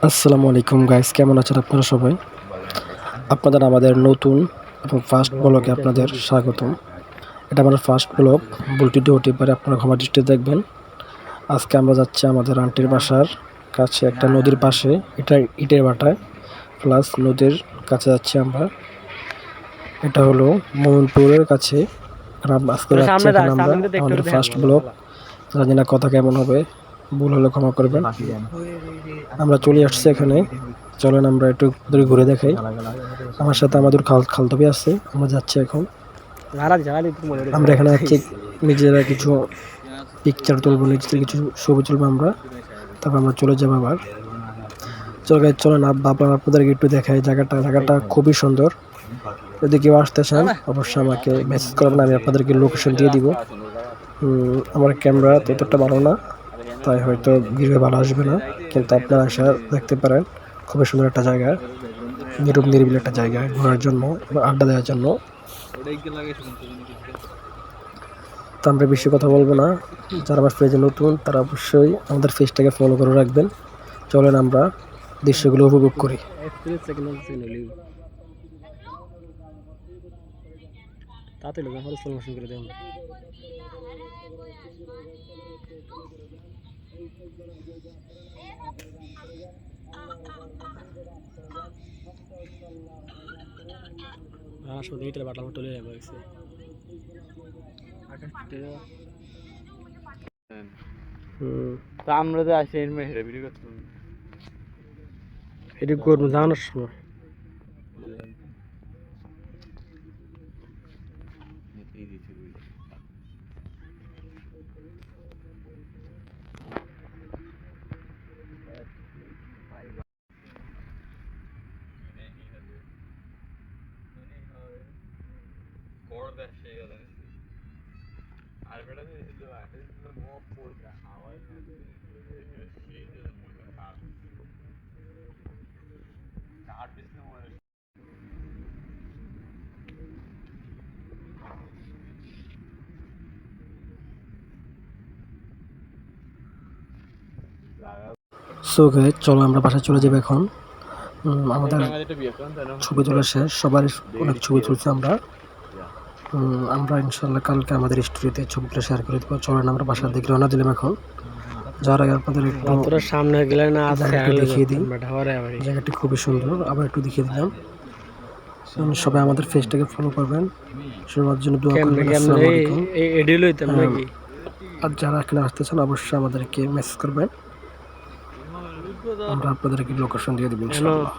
আসসালামু আলাইকুম গাইস, কেমন আছেন আপনারা সবাই? আপনাদের আমাদের নতুন এবং ফার্স্ট ব্লগে আপনাদের স্বাগতম। এটা আমার ফার্স্ট ব্লগ, ভুলটি হতে পারে, আপনারা ক্ষমা দৃষ্টিতে দেখবেন। আজকে আমরা যাচ্ছি আমাদের আন্টির বাসার কাছে, একটা নদীর পাশে, এটা ইটের ভাটায় প্লাস নদীর কাছে যাচ্ছি আমরা। এটা হলো মোমিনপুরের কাছে। আজকে যাচ্ছি এখানে আমরা, আমাদের ফার্স্ট ব্লগ। জানি না কথা কেমন হবে, ভুল হলে ক্ষমা করবেন। আমরা চলে আসছি এখানে, চলেন আমরা একটু দূরে ঘুরে দেখাই। আমার সাথে আমাদের খালতো ভাই আছে, আমরা যাচ্ছি এখন। আমরা এখানে যাচ্ছি নিজেরা কিছু পিকচার তুলবো, নিজেদের কিছু ছবি তুলবো আমরা, তারপর আমরা চলে যাবো আবার। চলেন আপনাদেরকে একটু দেখাই জায়গাটা খুবই সুন্দর। যদি কেউ আসতে চান অবশ্যই আমাকে মেসেজ করবেন, আমি আপনাদেরকে লোকেশন দিয়ে দিব। আমার ক্যামেরা ততটা ভালো না, তাই হয়তো ভিডিও ভালো আসবে না, কিন্তু আপনারা আসা দেখতে পারেন। খুবই সুন্দর একটা জায়গা, নিরিবিলি একটা জায়গা ঘোরার জন্য এবং আড্ডা দেওয়ার জন্য। তো আমরা বেশি কথা বলবো না, যারা আমার পেজে নতুন তারা অবশ্যই আমাদের পেজটাকে ফলো করে রাখবেন। চলেন আমরা দৃশ্যগুলো উপভোগ করি। আমরা তো আসি ভিডিও করতে এটি করবো জানার সময়। সো গাইস, চলো আমরা বাসায় চলে যাবো এখন। আমাদের ছবি তোলা শেষ, সবার অনেক ছবি তুলছি আমরা। আমরা ইনশাল্লাহ কালকে আমাদের স্টোরিতে ছবিগুলো শেয়ার করে দেবো। চলেন আমরা বাসার দিকে রওনা দিলাম এখন। যার আগে আপনাদের একটু সামনে গেলে না দেখিয়ে দিই, জায়গাটি খুবই সুন্দর, আবার একটু দেখিয়ে দিলাম। সবাই আমাদের পেজটাকে ফলো করবেন, সবার জন্য দোয়া করবেন। আসসালামু আলাইকুম। আর যারা এখানে আসতে চান অবশ্যই আমাদেরকে মেসেজ করবেন, আমরা আপনাদেরকে লোকেশন দিয়ে দেবো ইনশাআল্লাহ।